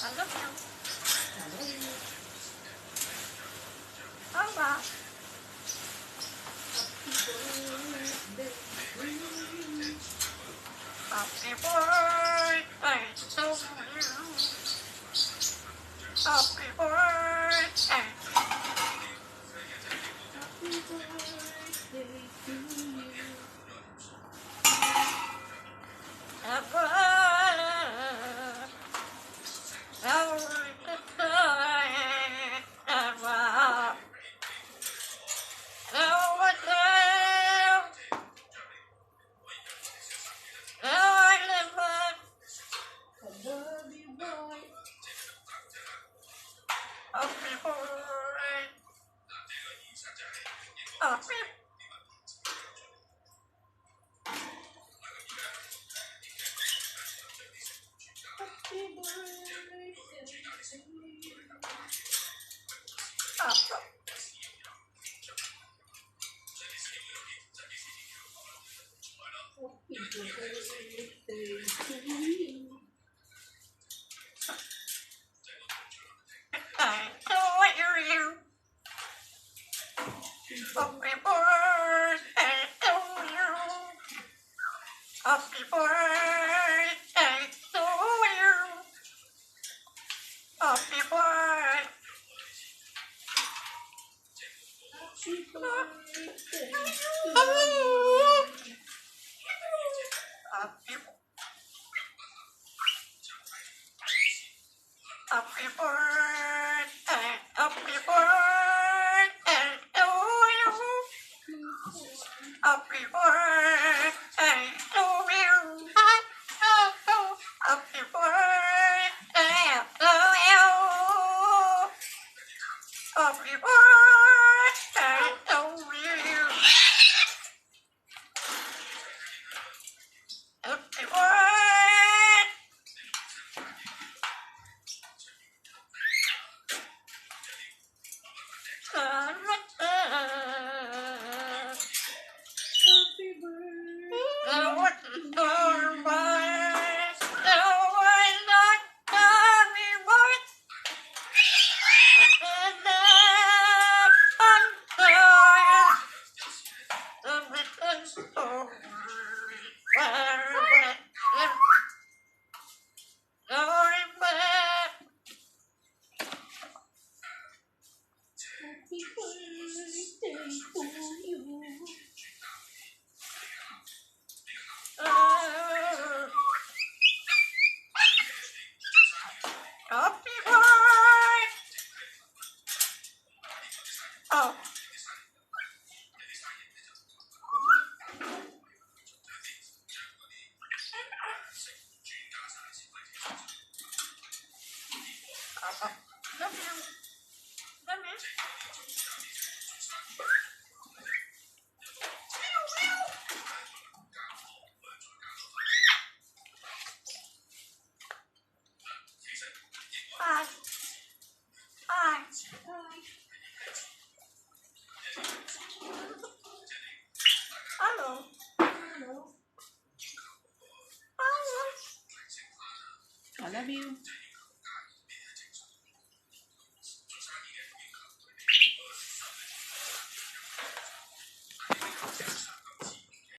I love you. I love you. Bye-bye. Happy birthday to you. Happy birthday. Happy birthday to you. I love you, boy. Happy birthday to you. Happy birthday to you. Happy birthday to you. Happy birthday. Happy birthday to you. Happy birthday. Happy birthday to you. Happy birthday to you. Happy birthday to you. Happy birthday to you. Happy birthday. Happy birthday. Happy birthday to you. Happy birthday! Oh. Love you. Love you. Bye. Bye. Hello. Hello. Hello. I love you.